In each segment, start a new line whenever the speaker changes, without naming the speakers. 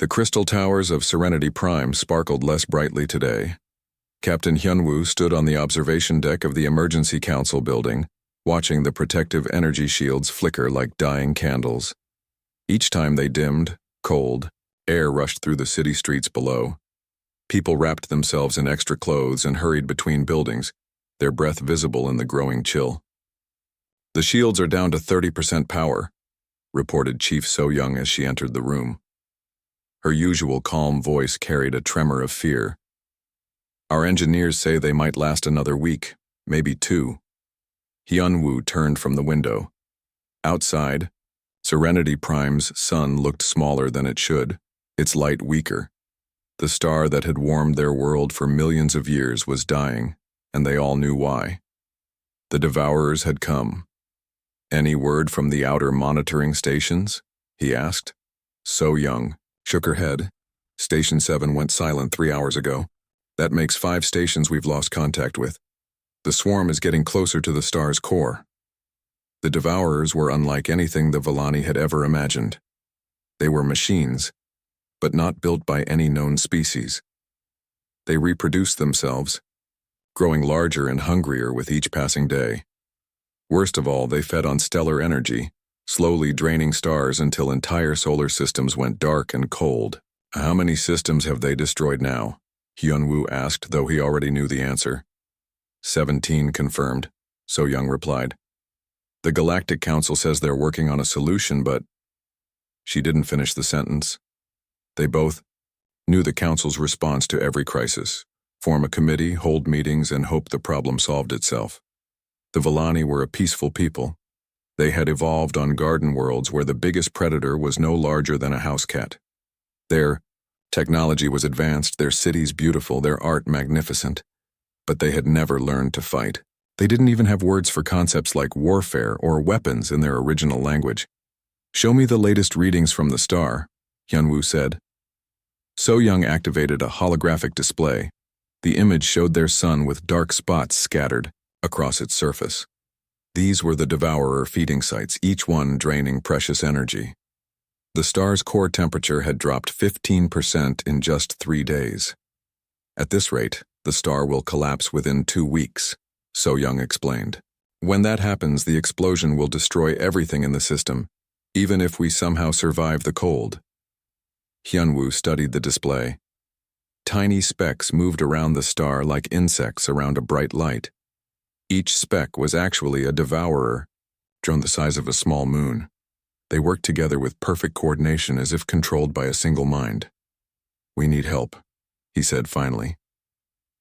The crystal towers of Serenity Prime sparkled less brightly today. Captain Hyunwoo stood on the observation deck of the Emergency Council building, watching the protective energy shields flicker like dying candles. Each time they dimmed, cold, air rushed through the city streets below. People wrapped themselves in extra clothes and hurried between buildings, their breath visible in the growing chill. "The shields are down to 30% power," reported Chief So-young as she entered the room. Her usual calm voice carried a tremor of fear. "Our engineers say they might last another week, maybe 2. Hyunwoo turned from the window. Outside, Serenity Prime's sun looked smaller than it should, its light weaker. The star that had warmed their world for millions of years was dying, and they all knew why. The Devourers had come. "Any word from the outer monitoring stations?" he asked. So-young shook her head. "Station 7 went silent 3 hours ago. That makes 5 stations we've lost contact with. The swarm is getting closer to the star's core." The Devourers were unlike anything the Villani had ever imagined. They were machines, but not built by any known species. They reproduced themselves, growing larger and hungrier with each passing day. Worst of all, they fed on stellar energy, slowly draining stars until entire solar systems went dark and cold. "How many systems have they destroyed now?" Hyunwoo asked, though he already knew the answer. 17 confirmed, So-young replied. "The Galactic Council says they're working on a solution, but—" She didn't finish the sentence. They both knew the Council's response to every crisis: form a committee, hold meetings, and hope the problem solved itself. The Villani were a peaceful people. They had evolved on garden worlds where the biggest predator was no larger than a house cat. Their technology was advanced, their cities beautiful, their art magnificent. But they had never learned to fight. They didn't even have words for concepts like warfare or weapons in their original language. "Show me the latest readings from the star," Hyunwoo said. So-young activated a holographic display. The image showed their sun with dark spots scattered across its surface. These were the Devourer feeding sites, each one draining precious energy. The star's core temperature had dropped 15% in just 3 days. "At this rate, the star will collapse within 2 weeks, So-young explained. "When that happens, the explosion will destroy everything in the system, even if we somehow survive the cold." Hyunwoo studied the display. Tiny specks moved around the star like insects around a bright light. Each speck was actually a Devourer, drone the size of a small moon. They worked together with perfect coordination as if controlled by a single mind. "We need help," he said finally.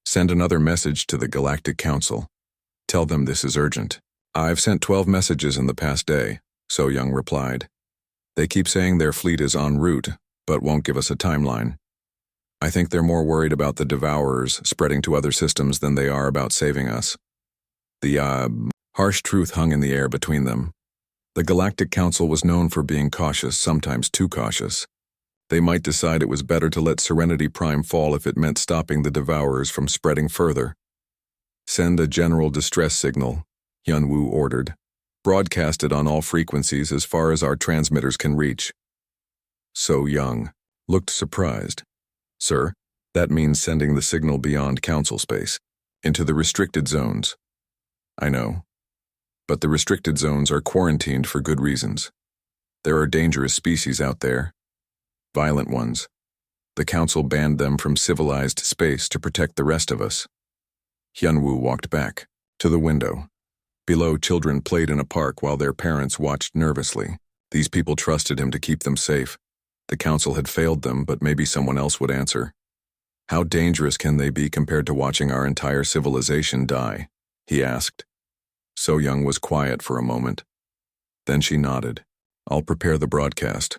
"Send another message to the Galactic Council. Tell them this is urgent." "I've sent 12 messages in the past day," So-young replied. "They keep saying their fleet is en route, but won't give us a timeline. I think they're more worried about the Devourers spreading to other systems than they are about saving us." The harsh truth hung in the air between them. The Galactic Council was known for being cautious, sometimes too cautious. They might decide it was better to let Serenity Prime fall if it meant stopping the Devourers from spreading further. "Send a general distress signal," Hyunwoo ordered. "Broadcast it on all frequencies as far as our transmitters can reach." So-young looked surprised. "Sir, that means sending the signal beyond Council space, into the restricted zones." "I know. But the restricted zones are quarantined for good reasons. There are dangerous species out there. Violent ones. The Council banned them from civilized space to protect the rest of us." Hyunwoo walked back to the window. Below, children played in a park while their parents watched nervously. These people trusted him to keep them safe. The Council had failed them, but maybe someone else would answer. "How dangerous can they be compared to watching our entire civilization die?" he asked. So-young was quiet for a moment. Then she nodded. "I'll prepare the broadcast."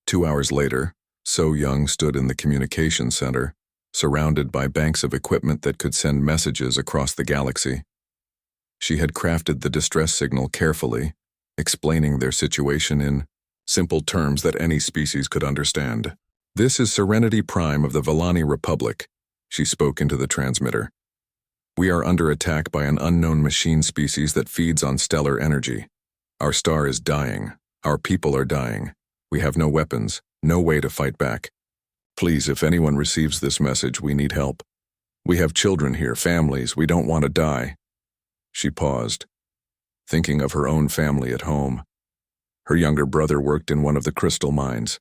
2 hours later, So-young stood in the communications center, surrounded by banks of equipment that could send messages across the galaxy. She had crafted the distress signal carefully, explaining their situation in simple terms that any species could understand. "This is Serenity Prime of the Villani Republic," she spoke into the transmitter. "We are under attack by an unknown machine species that feeds on stellar energy. Our star is dying. Our people are dying. We have no weapons, No way to fight back. Please, if anyone receives this message, we need help. We have children here, families, we don't want to die. She paused, thinking of her own family at home. Her younger brother worked in one of the crystal mines.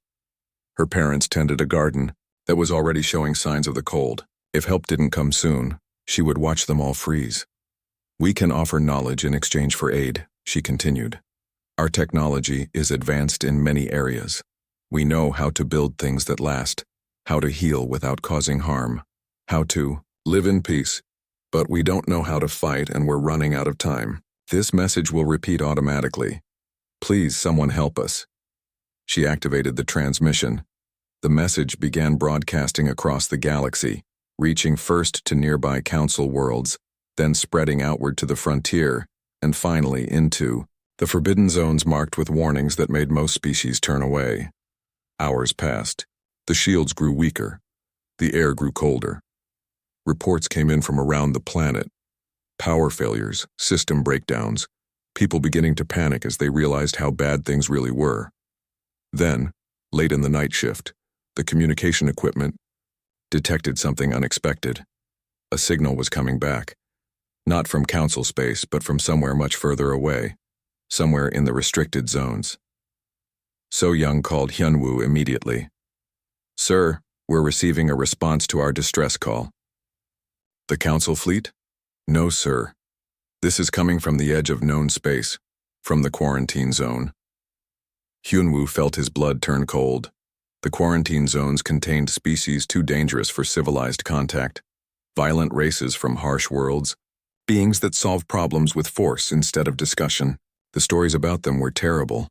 Her parents tended a garden that was already showing signs of the cold. If help didn't come soon, she would watch them all freeze. We can offer knowledge in exchange for aid, she continued. Our technology is advanced in many areas. We know how to build things that last, how to heal without causing harm, how to live in peace. But we don't know how to fight, and we're running out of time. This message will repeat automatically. Please, someone help us. She activated the transmission. The message began broadcasting across the galaxy, reaching first to nearby council worlds, then spreading outward to the frontier, and finally into the forbidden zones marked with warnings that made most species turn away. Hours passed. The shields grew weaker. The air grew colder. Reports came in from around the planet. Power failures, system breakdowns, people beginning to panic as they realized how bad things really were. Then, late in the night shift, the communication equipment detected something unexpected. A signal was coming back. Not from council space, but from somewhere much further away. Somewhere in the restricted zones. So Young called Hyunwoo immediately. Sir, we're receiving a response to our distress call. The council fleet? No, sir. This is coming from the edge of known space, from the quarantine zone. Hyunwoo felt his blood turn cold. The quarantine zones contained species too dangerous for civilized contact. Violent races from harsh worlds. Beings that solve problems with force instead of discussion. The stories about them were terrible.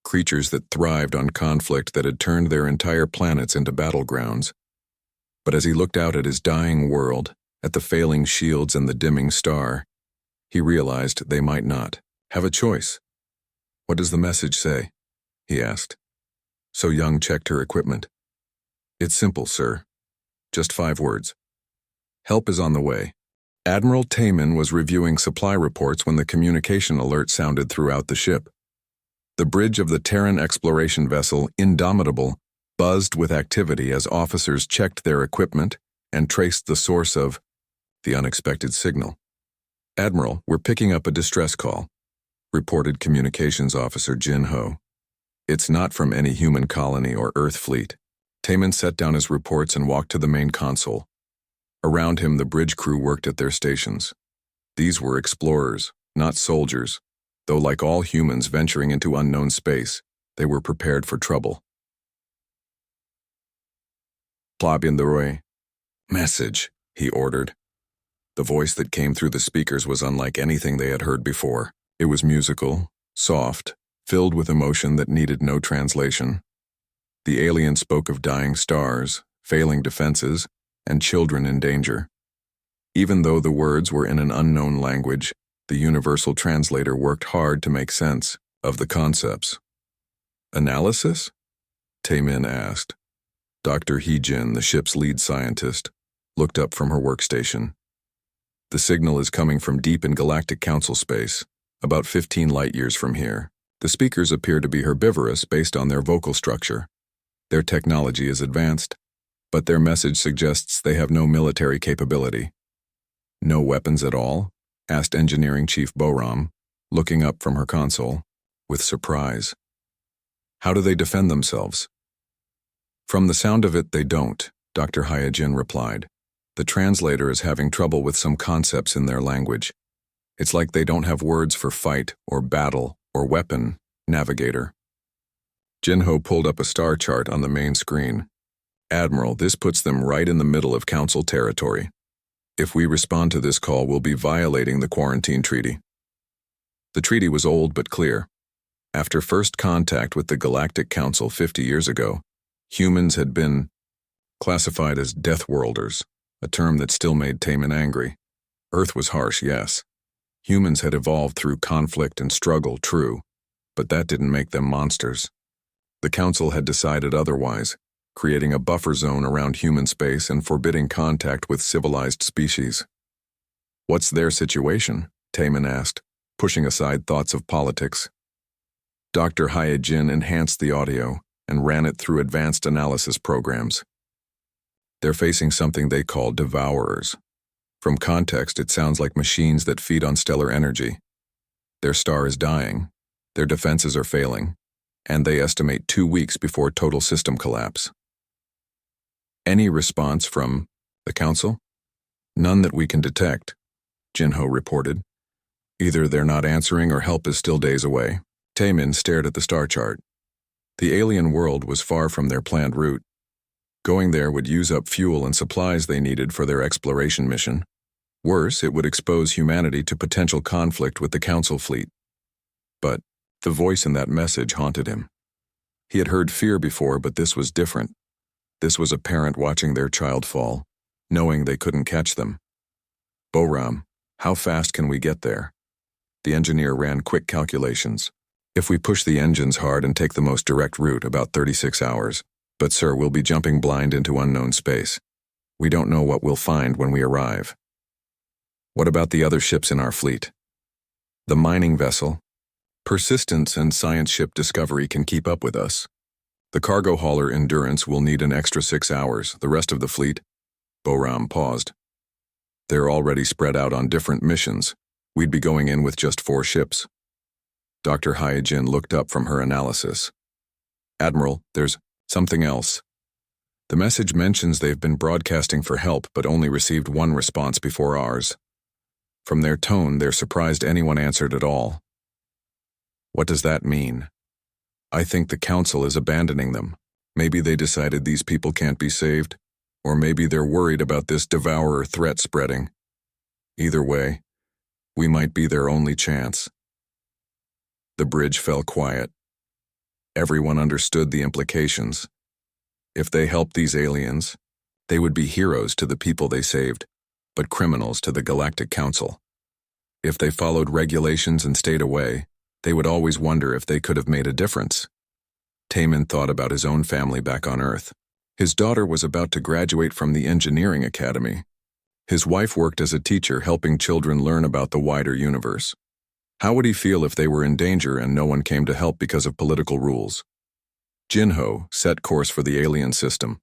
Creatures that thrived on conflict that had turned their entire planets into battlegrounds. But as he looked out at his dying world, at the failing shields and the dimming star, he realized they might not have a choice. What does the message say? He asked. So Young checked her equipment. It's simple, sir. Just 5 words. Help is on the way. Admiral Taemin was reviewing supply reports when the communication alert sounded throughout the ship. The bridge of the Terran exploration vessel, Indomitable, buzzed with activity as officers checked their equipment and traced the source of the unexpected signal. Admiral, we're picking up a distress call, reported Communications Officer Jin Ho. It's not from any human colony or Earth fleet. Taemin set down his reports and walked to the main console. Around him, the bridge crew worked at their stations. These were explorers, not soldiers, though like all humans venturing into unknown space, they were prepared for trouble. Plabinderoy. Message, he ordered. The voice that came through the speakers was unlike anything they had heard before. It was musical, soft, filled with emotion that needed no translation. The alien spoke of dying stars, failing defenses, and children in danger. Even though the words were in an unknown language, the universal translator worked hard to make sense of the concepts. Analysis? Taemin asked. Dr. Hee-jin, the ship's lead scientist, looked up from her workstation. The signal is coming from deep in Galactic Council space, about 15 light-years from here. The speakers appear to be herbivorous based on their vocal structure. Their technology is advanced, but their message suggests they have no military capability. No weapons at all? Asked Engineering Chief Boram, looking up from her console, with surprise. How do they defend themselves? From the sound of it, they don't, Dr. Hyejin replied. The translator is having trouble with some concepts in their language. It's like they don't have words for fight or battle or weapon, navigator. Jinho pulled up a star chart on the main screen. Admiral, this puts them right in the middle of Council territory. If we respond to this call, we'll be violating the quarantine treaty. The treaty was old but clear. After first contact with the Galactic Council 50 years ago, humans had been classified as Deathworlders, a term that still made Taemin angry. Earth was harsh, yes. Humans had evolved through conflict and struggle, true, but that didn't make them monsters. The Council had decided otherwise, creating a buffer zone around human space and forbidding contact with civilized species. What's their situation? Taemin asked, pushing aside thoughts of politics. Dr. Hyejin enhanced the audio, and ran it through advanced analysis programs. They're facing something they call Devourers. From context, it sounds like machines that feed on stellar energy. Their star is dying, their defenses are failing, and they estimate 2 weeks before total system collapse. Any response from the Council? None that we can detect, Jinho reported. Either they're not answering or help is still days away. Taemin stared at the star chart. The alien world was far from their planned route. Going there would use up fuel and supplies they needed for their exploration mission. Worse, it would expose humanity to potential conflict with the Council fleet. But the voice in that message haunted him. He had heard fear before, but this was different. This was a parent watching their child fall, knowing they couldn't catch them. Boram, how fast can we get there? The engineer ran quick calculations. If we push the engines hard and take the most direct route, about 36 hours. But sir, we'll be jumping blind into unknown space. We don't know what we'll find when we arrive. What about the other ships in our fleet? The mining vessel? Persistence and science ship Discovery can keep up with us. The cargo hauler Endurance will need an extra 6 hours. The rest of the fleet? Boram paused. They're already spread out on different missions. We'd be going in with just 4 ships. Dr. Hyojin looked up from her analysis. Admiral, there's something else. The message mentions they've been broadcasting for help but only received 1 response before ours. From their tone, they're surprised anyone answered at all. What does that mean? I think the Council is abandoning them. Maybe they decided these people can't be saved, or maybe they're worried about this devourer threat spreading. Either way, we might be their only chance. The bridge fell quiet. Everyone understood the implications. If they helped these aliens, they would be heroes to the people they saved, but criminals to the Galactic Council. If they followed regulations and stayed away, they would always wonder if they could have made a difference. Taemin thought about his own family back on Earth. His daughter was about to graduate from the engineering academy. His wife worked as a teacher helping children learn about the wider universe. How would he feel if they were in danger and no one came to help because of political rules? Jinho set course for the alien system.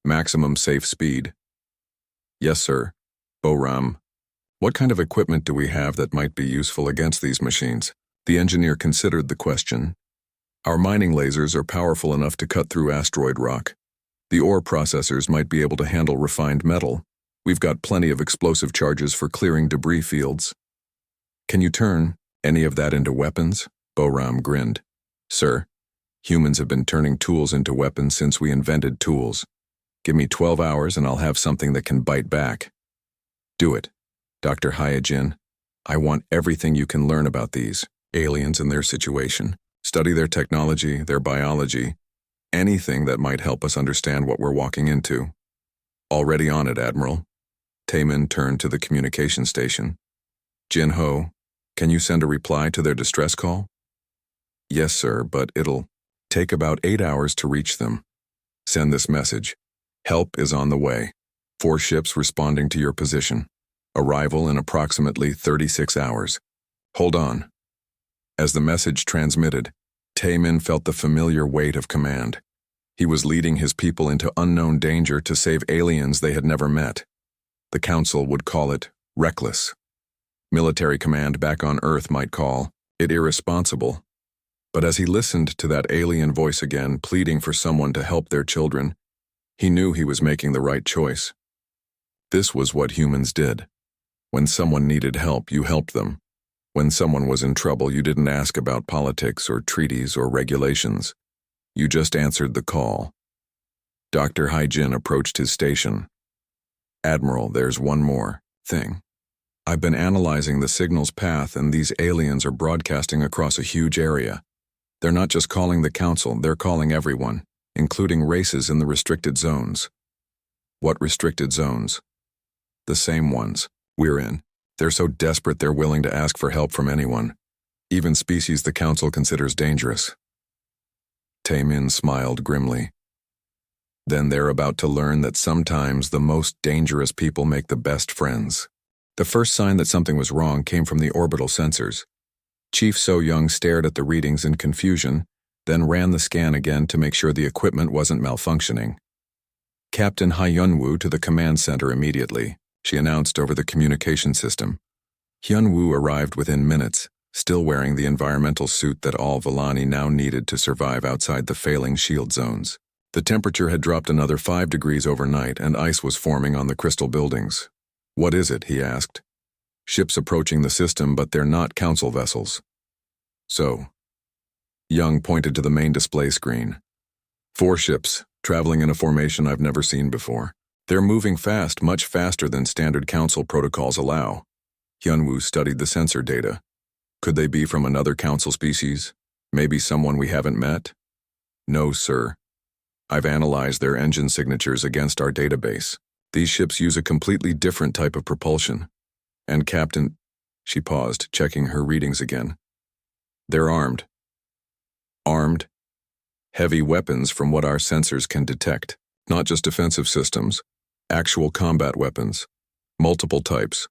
Maximum safe speed. Yes, sir. Boram. What kind of equipment do we have that might be useful against these machines? The engineer considered the question. Our mining lasers are powerful enough to cut through asteroid rock. The ore processors might be able to handle refined metal. We've got plenty of explosive charges for clearing debris fields. Can you turn any of that into weapons? Boram grinned. Sir, humans have been turning tools into weapons since we invented tools. Give me 12 hours and I'll have something that can bite back. Do it, Dr. Hyojin. I want everything you can learn about these aliens and their situation. Study their technology, their biology, anything that might help us understand what we're walking into. Already on it, Admiral. Taemin turned to the communication station. Jinho, can you send a reply to their distress call? Yes, sir, but it'll take about 8 hours to reach them. Send this message. Help is on the way. 4 ships responding to your position. Arrival in approximately 36 hours. Hold on. As the message transmitted, Taemin felt the familiar weight of command. He was leading his people into unknown danger to save aliens they had never met. The Council would call it reckless. Military command back on Earth might call it irresponsible. But as he listened to that alien voice again, pleading for someone to help their children, he knew he was making the right choice. This was what humans did. When someone needed help, you helped them. When someone was in trouble, you didn't ask about politics or treaties or regulations. You just answered the call. Dr. Hyojin approached his station. Admiral, there's one more thing. I've been analyzing the signal's path and these aliens are broadcasting across a huge area. They're not just calling the Council, they're calling everyone, including races in the restricted zones. What restricted zones? The same ones we're in. They're so desperate they're willing to ask for help from anyone, even species the Council considers dangerous. Taemin smiled grimly. Then they're about to learn that sometimes the most dangerous people make the best friends. The first sign that something was wrong came from the orbital sensors. Chief So-Young stared at the readings in confusion, then ran the scan again to make sure the equipment wasn't malfunctioning. Captain Hyunwoo to the command center immediately, she announced over the communication system. Hyunwoo arrived within minutes, still wearing the environmental suit that all Villani now needed to survive outside the failing shield zones. The temperature had dropped another 5 degrees overnight and ice was forming on the crystal buildings. "What is it?" he asked. "Ships approaching the system, but they're not council vessels." "So?" Young pointed to the main display screen. "4 ships, traveling in a formation I've never seen before. They're moving fast, much faster than standard council protocols allow." Hyunwoo studied the sensor data. "Could they be from another council species? Maybe someone we haven't met?" "No, sir. I've analyzed their engine signatures against our database. These ships use a completely different type of propulsion. And Captain..." She paused, checking her readings again. "They're armed." "Armed?" "Heavy weapons from what our sensors can detect. Not just defensive systems. Actual combat weapons. Multiple types.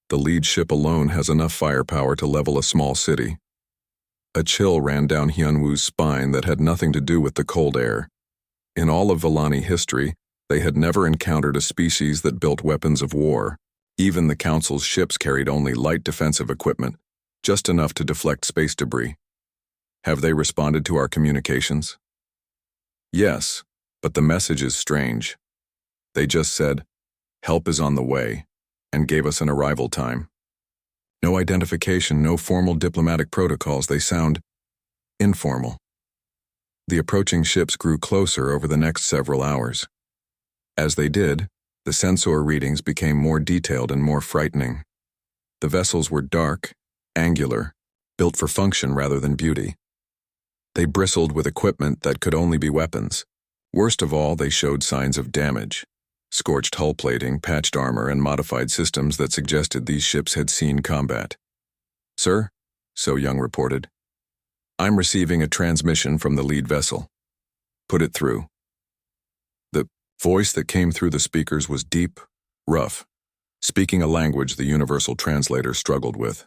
The lead ship alone has enough firepower to level a small city." A chill ran down Hyunwoo's spine that had nothing to do with the cold air. In all of Villani history, they had never encountered a species that built weapons of war. Even the Council's ships carried only light defensive equipment, just enough to deflect space debris. "Have they responded to our communications?" "Yes, but the message is strange. They just said, 'Help is on the way,' and gave us an arrival time. No identification, no formal diplomatic protocols. They sound informal." The approaching ships grew closer over the next several hours. As they did, the sensor readings became more detailed and more frightening. The vessels were dark, angular, built for function rather than beauty. They bristled with equipment that could only be weapons. Worst of all, they showed signs of damage. Scorched hull plating, patched armor, and modified systems that suggested these ships had seen combat. "Sir," So Young reported, "I'm receiving a transmission from the lead vessel. Put it through." The voice that came through the speakers was deep, rough, speaking a language the universal translator struggled with.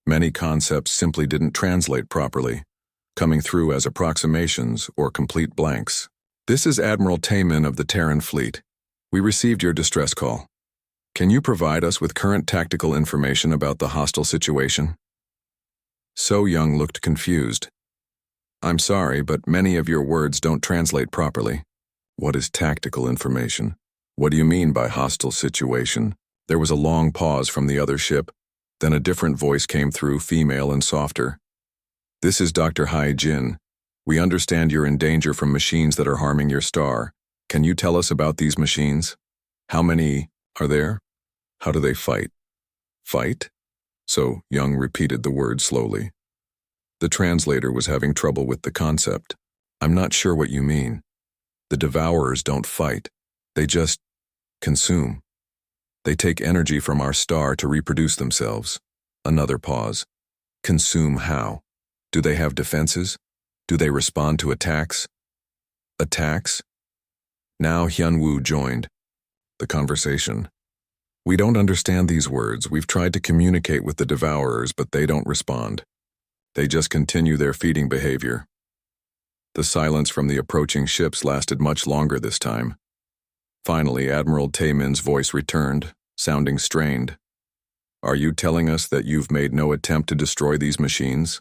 Many concepts simply didn't translate properly, coming through as approximations or complete blanks. "This is Admiral Taemin of the Terran Fleet. We received your distress call. Can you provide us with current tactical information about the hostile situation?" So Young looked confused. "I'm sorry, but many of your words don't translate properly." "What is tactical information? What do you mean by hostile situation?" There was a long pause from the other ship, then a different voice came through, female and softer. "This is Dr. Hai Jin. We understand you're in danger from machines that are harming your star. Can you tell us about these machines? How many are there? How do they fight?" "Fight?" So Young repeated the word slowly. The translator was having trouble with the concept. "I'm not sure what you mean. The Devourers don't fight. They just consume. They take energy from our star to reproduce themselves." Another pause. "Consume how? Do they have defenses? Do they respond to attacks?" "Attacks?" Now Hyunwoo joined the conversation. "We don't understand these words. We've tried to communicate with the Devourers, but they don't respond. They just continue their feeding behavior." The silence from the approaching ships lasted much longer this time. Finally, Admiral Taemin's voice returned, sounding strained. "Are you telling us that you've made no attempt to destroy these machines?"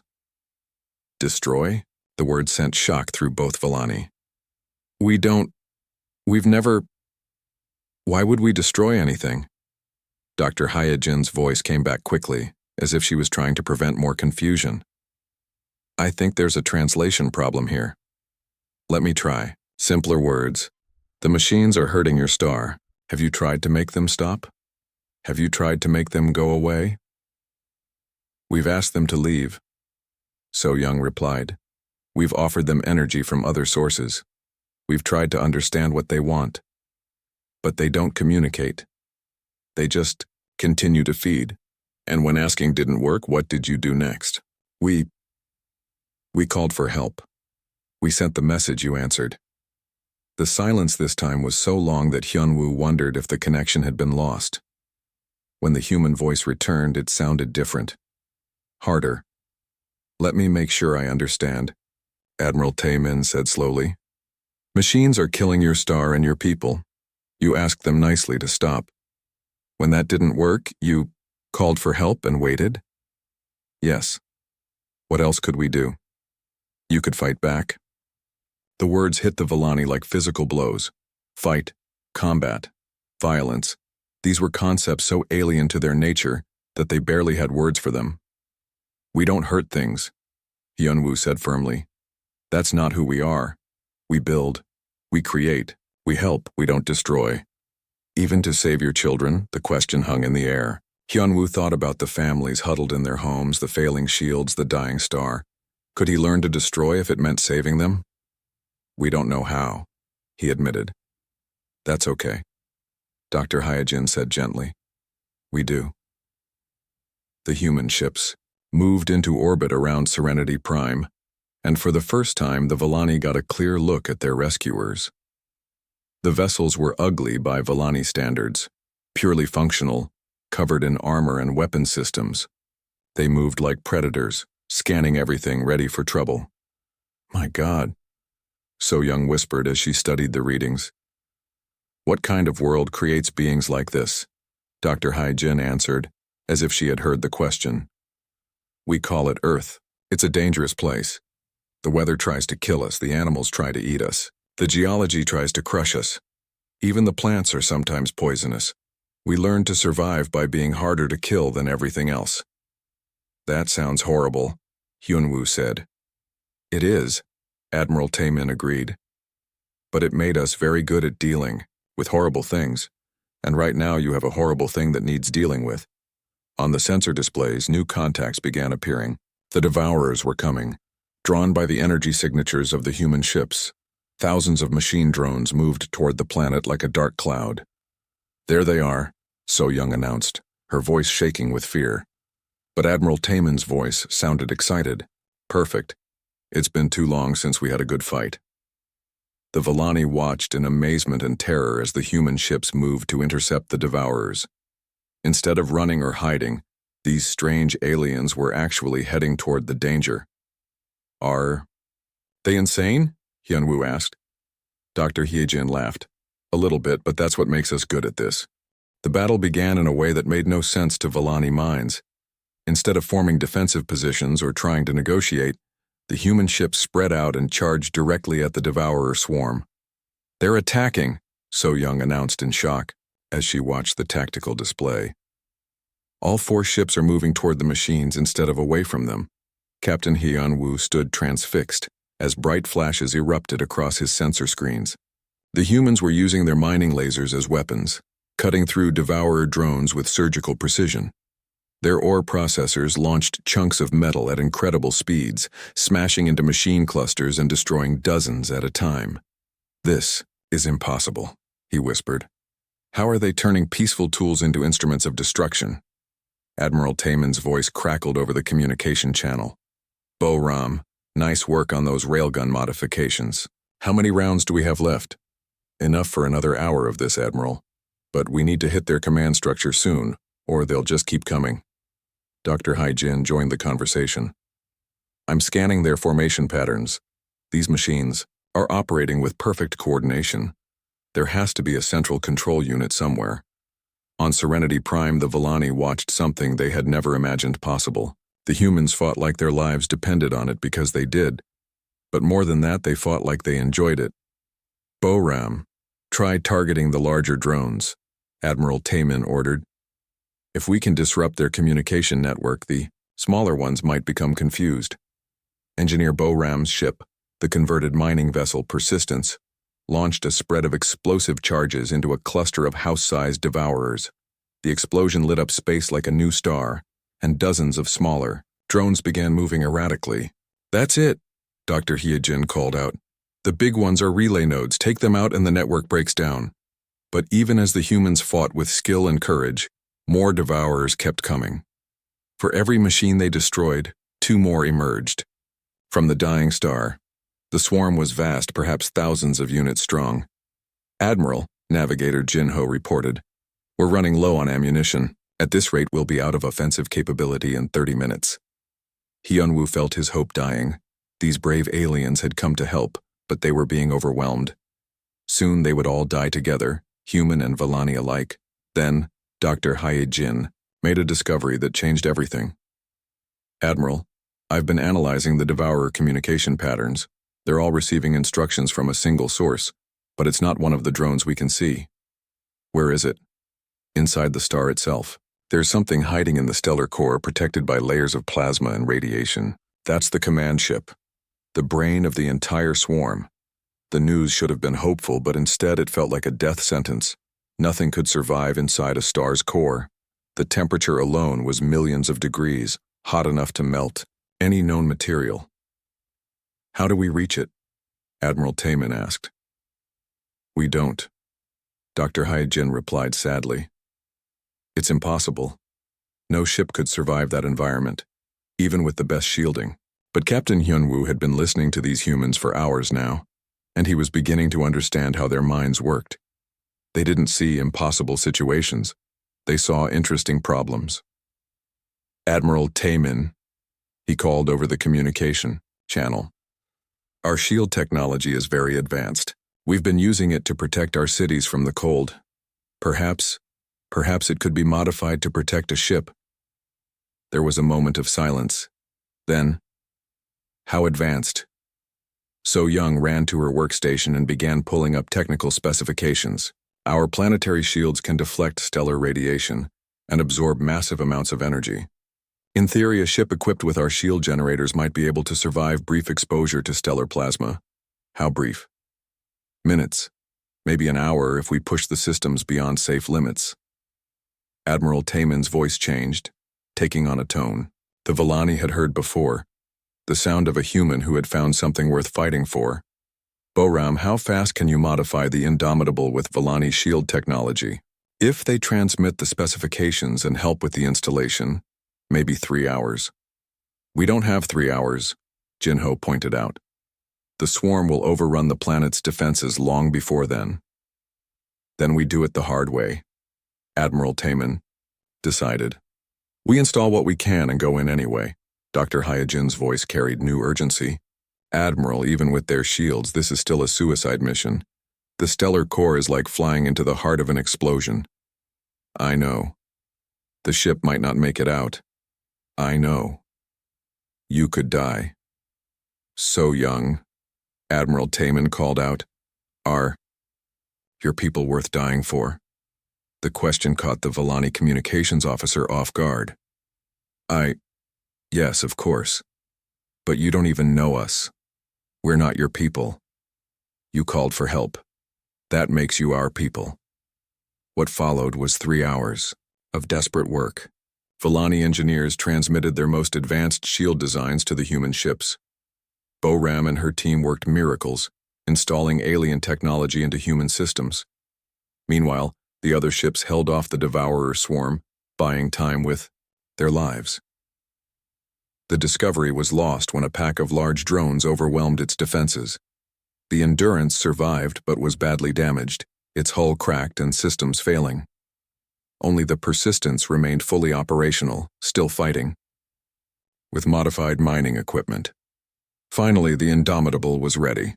"Destroy?" The word sent shock through both Villani. We've never... Why would we destroy anything?" Dr. Hyojin's voice came back quickly, as if she was trying to prevent more confusion. "I think there's a translation problem here. Let me try. Simpler words. The machines are hurting your star. Have you tried to make them stop? Have you tried to make them go away?" "We've asked them to leave." So Young replied. "We've offered them energy from other sources. We've tried to understand what they want. But they don't communicate. They just continue to feed. And when asking didn't work, what did you do next?" We called for help. We sent the message you answered." The silence this time was so long that Hyunwoo wondered if the connection had been lost. When the human voice returned, it sounded different. Harder. "Let me make sure I understand. Admiral Taemin said slowly. Machines are killing your star and your people. You asked them nicely to stop. When that didn't work, you called for help and waited? Yes. What else could we do? You could fight back. The words hit the Villani like physical blows. Fight, combat, violence. These were concepts so alien to their nature that they barely had words for them. We don't hurt things, Hyunwoo said firmly. That's not who we are. We build, we create, we help, we don't destroy. Even to save your children, the question hung in the air. Hyunwoo thought about the families huddled in their homes, the failing shields, the dying star. Could he learn to destroy if it meant saving them? We don't know how, he admitted. That's okay, Dr. Hyojin said gently. We do. The human ships moved into orbit around Serenity Prime, and for the first time the Villani got a clear look at their rescuers. The vessels were ugly by Villani standards, purely functional, covered in armor and weapon systems. They moved like predators, scanning everything ready for trouble. My God, So Young whispered as she studied the readings. What kind of world creates beings like this? Dr. Hyojin answered, as if she had heard the question. We call it Earth. It's a dangerous place. The weather tries to kill us, the animals try to eat us. The geology tries to crush us. Even the plants are sometimes poisonous. We learn to survive by being harder to kill than everything else. That sounds horrible, Hyunwoo said. It is, Admiral Taemin agreed. But it made us very good at dealing with horrible things, and right now you have a horrible thing that needs dealing with. On the sensor displays, new contacts began appearing. The Devourers were coming, drawn by the energy signatures of the human ships. Thousands of machine drones moved toward the planet like a dark cloud. There they are, So Young announced, her voice shaking with fear. But Admiral Taemin's voice sounded excited. Perfect. It's been too long since we had a good fight. The Villani watched in amazement and terror as the human ships moved to intercept the Devourers. Instead of running or hiding, these strange aliens were actually heading toward the danger. Are they insane? Hyunwoo asked. Dr. Hyojin laughed. A little bit, but that's what makes us good at this. The battle began in a way that made no sense to Villani minds. Instead of forming defensive positions or trying to negotiate, the human ships spread out and charged directly at the Devourer swarm. They're attacking, So Young announced in shock as she watched the tactical display. All 4 ships are moving toward the machines instead of away from them. Captain Hyunwoo stood transfixed as bright flashes erupted across his sensor screens. The humans were using their mining lasers as weapons, cutting through Devourer drones with surgical precision. Their ore processors launched chunks of metal at incredible speeds, smashing into machine clusters and destroying dozens at a time. This is impossible, he whispered. How are they turning peaceful tools into instruments of destruction? Admiral Taemin's voice crackled over the communication channel. Bo-Ram, nice work on those railgun modifications. How many rounds do we have left? Enough for another hour of this, Admiral. But we need to hit their command structure soon, or they'll just keep coming. Dr. Hyojin joined the conversation. I'm scanning their formation patterns. These machines are operating with perfect coordination. There has to be a central control unit somewhere. On Serenity Prime, the Villani watched something they had never imagined possible. The humans fought like their lives depended on it because they did. But more than that, they fought like they enjoyed it. Bo-Ram, try targeting the larger drones, Admiral Taemin ordered. If we can disrupt their communication network, the smaller ones might become confused. Engineer Bo-Ram's ship, the converted mining vessel Persistence, launched a spread of explosive charges into a cluster of house-sized Devourers. The explosion lit up space like a new star, and dozens of smaller drones began moving erratically. That's it, Dr. Hyojin called out. The big ones are relay nodes. Take them out and the network breaks down. But even as the humans fought with skill and courage, more Devourers kept coming. For every machine they destroyed, 2 more emerged. From the dying star, the swarm was vast, perhaps thousands of units strong. Admiral, Navigator Jinho reported, we're running low on ammunition. At this rate, we'll be out of offensive capability in 30 minutes. Hyunwoo felt his hope dying. These brave aliens had come to help, but they were being overwhelmed. Soon they would all die together, human and Vellani alike. Then, Dr. Hyejin made a discovery that changed everything. "Admiral, I've been analyzing the Devourer communication patterns. They're all receiving instructions from a single source, but it's not one of the drones we can see." "Where is it?" "Inside the star itself. There's something hiding in the stellar core protected by layers of plasma and radiation. That's the command ship, the brain of the entire swarm." The news should have been hopeful, but instead it felt like a death sentence. Nothing could survive inside a star's core. The temperature alone was millions of degrees, hot enough to melt any known material. "How do we reach it?" Admiral Taman asked. "We don't," Dr. Hyejin replied sadly. "It's impossible. No ship could survive that environment, even with the best shielding." But Captain Hyunwoo had been listening to these humans for hours now, and he was beginning to understand how their minds worked. They didn't see impossible situations. They saw interesting problems. "Admiral Taman," he called over the communication channel. "Our shield technology is very advanced. We've been using it to protect our cities from the cold. Perhaps it could be modified to protect a ship." There was a moment of silence. Then, "How advanced?" So Young ran to her workstation and began pulling up technical specifications. "Our planetary shields can deflect stellar radiation and absorb massive amounts of energy. In theory, a ship equipped with our shield generators might be able to survive brief exposure to stellar plasma." "How brief?" "Minutes, maybe an hour if we push the systems beyond safe limits." Admiral Taman's voice changed, taking on a tone the Vellani had heard before, the sound of a human who had found something worth fighting for. "Boram, how fast can you modify the Indomitable with Vellani shield technology?" "If they transmit the specifications and help with the installation, maybe 3 hours." "We don't have 3 hours," Jinho pointed out. "The swarm will overrun the planet's defenses long before then." "Then we do it the hard way," Admiral Taman decided. "We install what we can and go in anyway." Dr. Hyejin's voice carried new urgency. "Admiral, even with their shields, this is still a suicide mission. The stellar core is like flying into the heart of an explosion." "I know. The ship might not make it out." "I know. You could die." "So Young," Admiral Taman called out. "Are your people worth dying for?" The question caught the Vellani communications officer off guard. Yes, of course. But you don't even know us. We're not your people. You called for help. That makes you our people." What followed was 3 hours of desperate work. Vellani engineers transmitted their most advanced shield designs to the human ships. Boram and her team worked miracles, installing alien technology into human systems. Meanwhile, the other ships held off the Devourer swarm, buying time with their lives. The Discovery was lost when a pack of large drones overwhelmed its defenses. The Endurance survived but was badly damaged, its hull cracked and systems failing. Only the Persistence remained fully operational, still fighting, with modified mining equipment. Finally, the Indomitable was ready.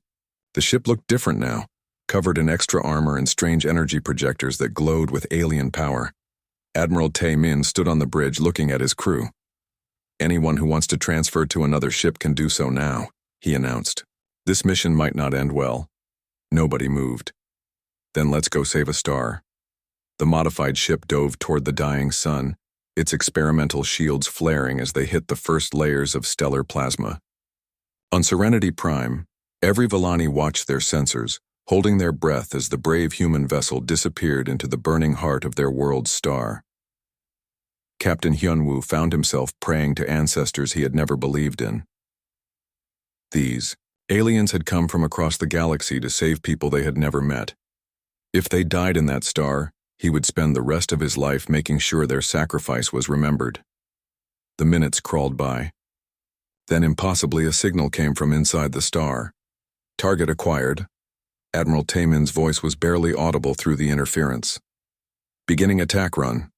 The ship looked different now, covered in extra armor and strange energy projectors that glowed with alien power. Admiral Tae-min stood on the bridge looking at his crew. "Anyone who wants to transfer to another ship can do so now," he announced. "This mission might not end well." Nobody moved. "Then let's go save a star." The modified ship dove toward the dying sun, its experimental shields flaring as they hit the first layers of stellar plasma. On Serenity Prime, every Vellani watched their sensors, holding their breath as the brave human vessel disappeared into the burning heart of their world's star. Captain Hyunwoo found himself praying to ancestors he had never believed in. These aliens had come from across the galaxy to save people they had never met. If they died in that star, he would spend the rest of his life making sure their sacrifice was remembered. The minutes crawled by. Then impossibly a signal came from inside the star. "Target acquired." Admiral Taemin's voice was barely audible through the interference. "Beginning attack run."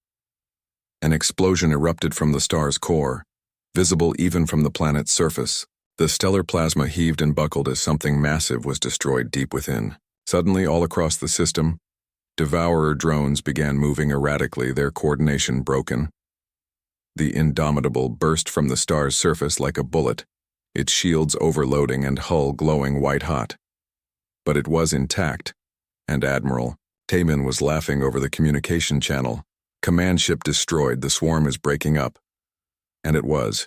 An explosion erupted from the star's core, visible even from the planet's surface. The stellar plasma heaved and buckled as something massive was destroyed deep within. Suddenly, all across the system, Devourer drones began moving erratically, their coordination broken. The Indomitable burst from the star's surface like a bullet, its shields overloading and hull glowing white-hot. But it was intact, and Admiral Taman was laughing over the communication channel. Command ship destroyed, the swarm is breaking up. And it was.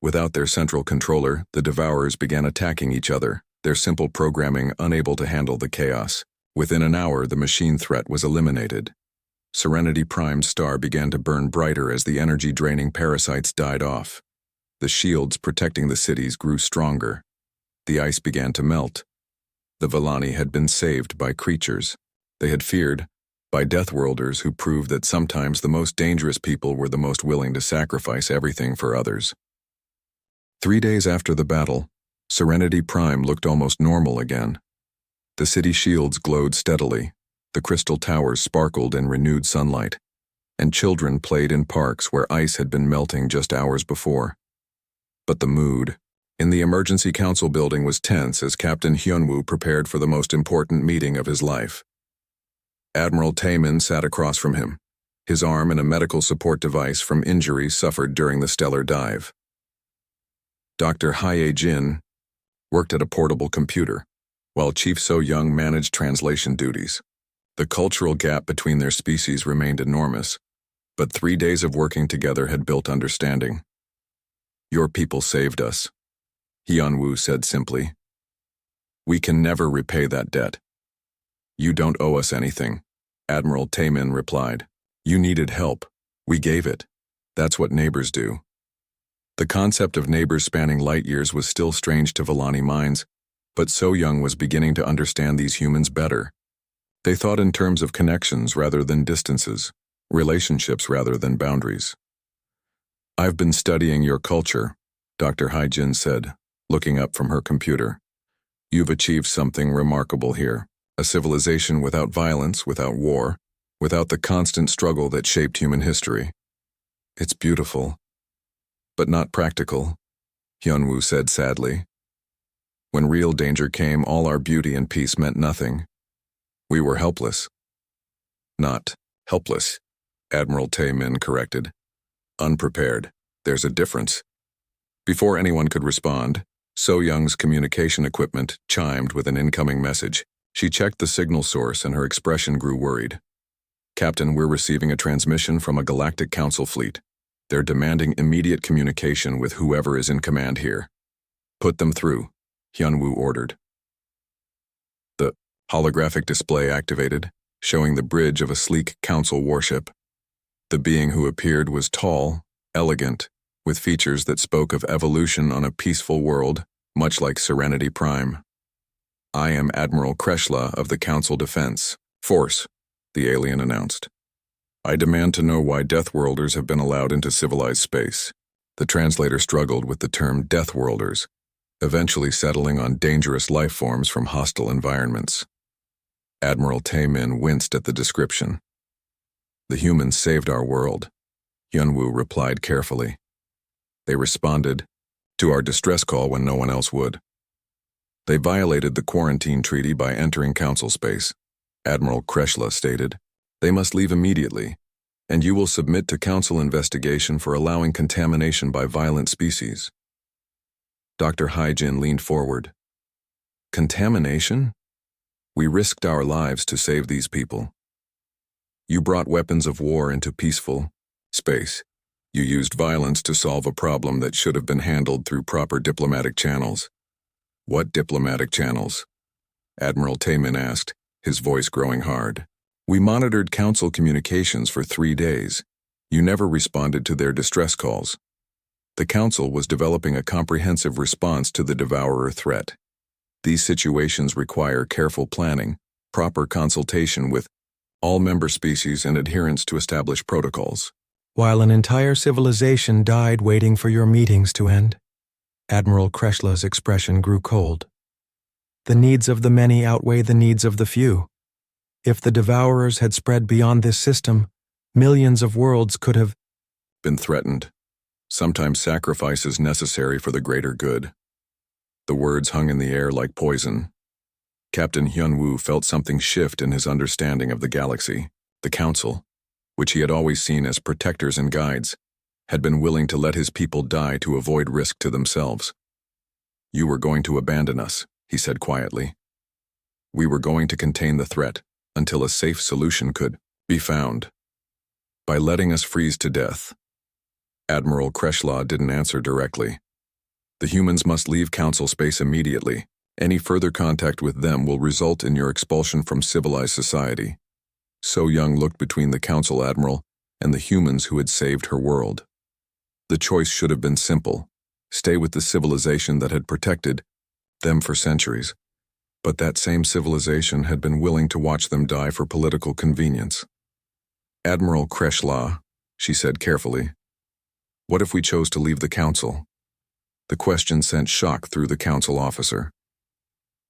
Without their central controller, the Devourers began attacking each other, their simple programming unable to handle the chaos. Within an hour, the machine threat was eliminated. Serenity Prime's star began to burn brighter as the energy-draining parasites died off. The shields protecting the cities grew stronger. The ice began to melt. The Villani had been saved by creatures they had feared, by Deathworlders who proved that sometimes the most dangerous people were the most willing to sacrifice everything for others. 3 days after the battle, Serenity Prime looked almost normal again. The city shields glowed steadily, the crystal towers sparkled in renewed sunlight, and children played in parks where ice had been melting just hours before. But the mood in the emergency council building was tense as Captain Hyunwoo prepared for the most important meeting of his life. Admiral Taemin sat across from him, his arm in a medical support device from injuries suffered during the stellar dive. Dr. Hye Jin worked at a portable computer, while Chief So Young managed translation duties. The cultural gap between their species remained enormous, but 3 days of working together had built understanding. "Your people saved us," Hyunwoo said simply. "We can never repay that debt." "You don't owe us anything," Admiral Taemin replied. "You needed help. We gave it. That's what neighbors do." The concept of neighbors spanning light years was still strange to Villani minds, but So Young was beginning to understand these humans better. They thought in terms of connections rather than distances, relationships rather than boundaries. "I've been studying your culture," Dr. Hyjin said, looking up from her computer. "You've achieved something remarkable here. A civilization without violence, without war, without the constant struggle that shaped human history. It's beautiful, but not practical," Hyunwoo said sadly. "When real danger came, all our beauty and peace meant nothing. We were helpless." "Not helpless," Admiral Taemin corrected. "Unprepared. There's a difference." Before anyone could respond, So Young's communication equipment chimed with an incoming message. She checked the signal source and her expression grew worried. "Captain, we're receiving a transmission from a Galactic Council fleet. They're demanding immediate communication with whoever is in command here." "Put them through," Hyunwoo ordered. The holographic display activated, showing the bridge of a sleek Council warship. The being who appeared was tall, elegant, with features that spoke of evolution on a peaceful world, much like Serenity Prime. "I am Admiral Kreshla of the Council Defense Force," the alien announced. "I demand to know why Deathworlders have been allowed into civilized space." The translator struggled with the term Deathworlders, eventually settling on dangerous life forms from hostile environments. Admiral Taemin winced at the description. "The humans saved our world," Hyunwoo replied carefully. "They responded to our distress call when no one else would. They violated the quarantine treaty by entering Council space," Admiral Kreshla stated. "They must leave immediately, and you will submit to Council investigation for allowing contamination by violent species." Dr. Hyjin leaned forward. "Contamination? We risked our lives to save these people. You brought weapons of war into peaceful space. You used violence to solve a problem that should have been handled through proper diplomatic channels." "What diplomatic channels?" Admiral Taemin asked, his voice growing hard. "We monitored Council communications for 3 days. You never responded to their distress calls. The Council was developing a comprehensive response to the Devourer threat. These situations require careful planning, proper consultation with all member species and adherence to established protocols."
"While an entire civilization died waiting for your meetings to end." Admiral Kreshla's expression grew cold. "The needs of the many outweigh the needs of the few. If the Devourers had spread beyond this system, millions of worlds could have
"Been threatened. Sometimes sacrifice is necessary for the greater good." The words hung in the air like poison. Captain Hyunwoo felt something shift in his understanding of the galaxy. The Council, which he had always seen as protectors and guides, had been willing to let his people die to avoid risk to themselves. "You were going to abandon us," he said quietly. "We were going to contain the threat until a safe solution could be found. By letting us freeze to death." Admiral Kreshlaw didn't answer directly. "The humans must leave Council space immediately. Any further contact with them will result in your expulsion from civilized society." So Young looked between the Council Admiral and the humans who had saved her world. The choice should have been simple: stay with the civilization that had protected them for centuries. But that same civilization had been willing to watch them die for political convenience. "Admiral Kreshlaw," she said carefully, "what if we chose to leave the Council?" The question sent shock through the Council officer.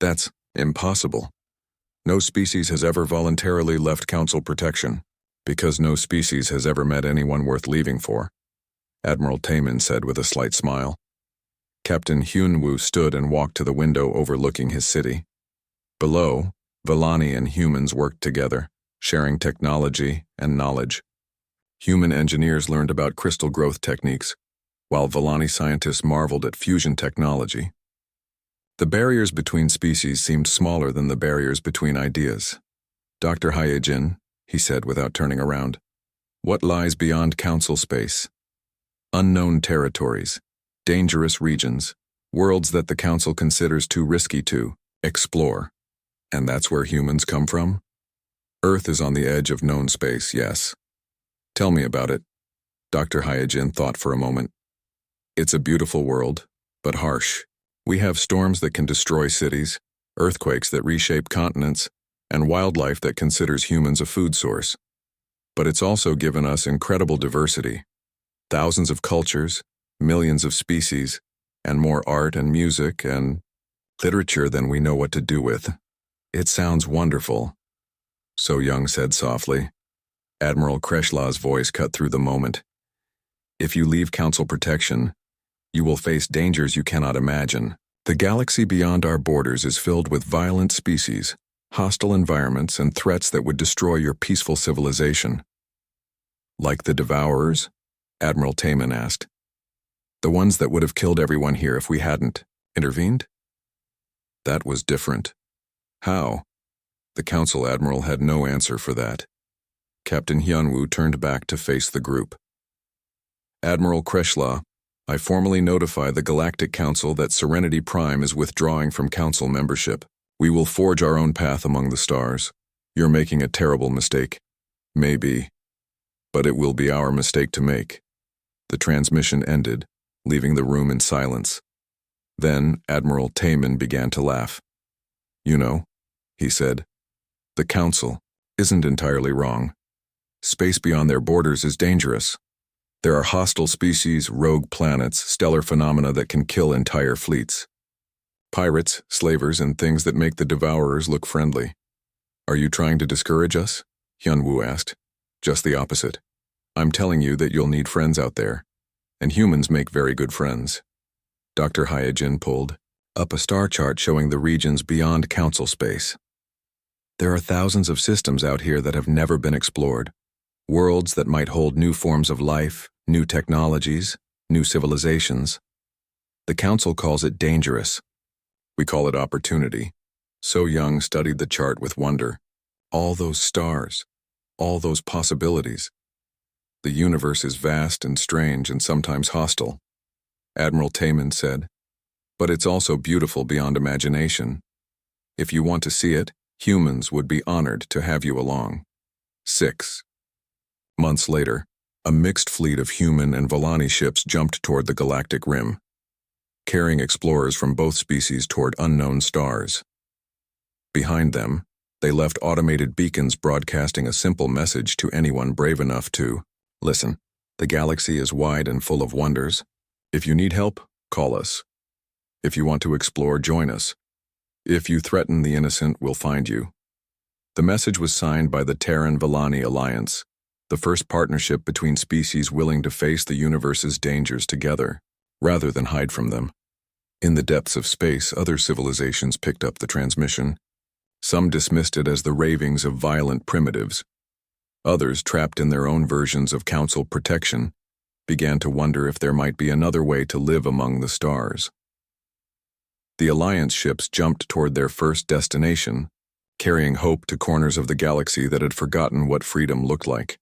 "That's impossible. No species has ever voluntarily left Council protection, because no species has ever met anyone worth leaving for," Admiral Taemin said with a slight smile. Captain Hyunwoo stood and walked to the window overlooking his city. Below, Villani and humans worked together, sharing technology and knowledge. Human engineers learned about crystal growth techniques, while Villani scientists marveled at fusion technology. The barriers between species seemed smaller than the barriers between ideas. "Dr. Hyejin," he said without turning around, "what lies beyond Council space? Unknown territories, dangerous regions, worlds that the Council considers too risky to explore. And that's where humans come from? Earth is on the edge of known space, yes. Tell me about it." Dr. Hyejin thought for a moment. "It's a beautiful world, but harsh. We have storms that can destroy cities, earthquakes that reshape continents, and wildlife that considers humans a food source. But it's also given us incredible diversity. Thousands of cultures, millions of species, and more art and music and literature than we know what to do with. It sounds wonderful," So Young said softly. Admiral Kreshlaw's voice cut through the moment. "If you leave Council protection, you will face dangers you cannot imagine. The galaxy beyond our borders is filled with violent species, hostile environments, and threats that would destroy your peaceful civilization." "Like the Devourers?" Admiral Taemin asked. "The ones that would have killed everyone here if we hadn't intervened?" "That was different." "How?" The Council Admiral had no answer for that. Captain Hyunwoo turned back to face the group. "Admiral Kreshlaw, I formally notify the Galactic Council that Serenity Prime is withdrawing from Council membership. We will forge our own path among the stars. You're making a terrible mistake. Maybe. But it will be our mistake to make." The transmission ended, leaving the room in silence. Then Admiral Taemin began to laugh. "You know," he said, "the Council isn't entirely wrong. Space beyond their borders is dangerous. There are hostile species, rogue planets, stellar phenomena that can kill entire fleets. Pirates, slavers, and things that make the Devourers look friendly. Are you trying to discourage us?" Hyunwoo asked. "Just the opposite. I'm telling you that you'll need friends out there, and humans make very good friends." Dr. Hyejin pulled up a star chart showing the regions beyond Council space. "There are thousands of systems out here that have never been explored. Worlds that might hold new forms of life, new technologies, new civilizations. The Council calls it dangerous. We call it opportunity." So Young studied the chart with wonder. All those stars, all those possibilities. The universe is vast and strange and sometimes hostile, Admiral Taemin said. But it's also beautiful beyond imagination. If you want to see it, humans would be honored to have you along. 6 months later, a mixed fleet of human and Villani ships jumped toward the galactic rim, carrying explorers from both species toward unknown stars. Behind them, they left automated beacons broadcasting a simple message to anyone brave enough to listen. "The galaxy is wide and full of wonders. If you need help, call us. If you want to explore, join us. If you threaten the innocent, we'll find you." The message was signed by the Terran-Villani Alliance, the first partnership between species willing to face the universe's dangers together, rather than hide from them. In the depths of space, other civilizations picked up the transmission. Some dismissed it as the ravings of violent primitives. Others, trapped in their own versions of council protection, began to wonder if there might be another way to live among the stars. The Alliance ships jumped toward their first destination, carrying hope to corners of the galaxy that had forgotten what freedom looked like.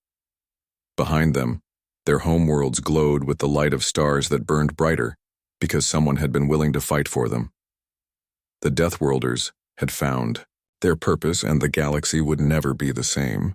Behind them, their homeworlds glowed with the light of stars that burned brighter because someone had been willing to fight for them. The Deathworlders had found their purpose, and the galaxy would never be the same.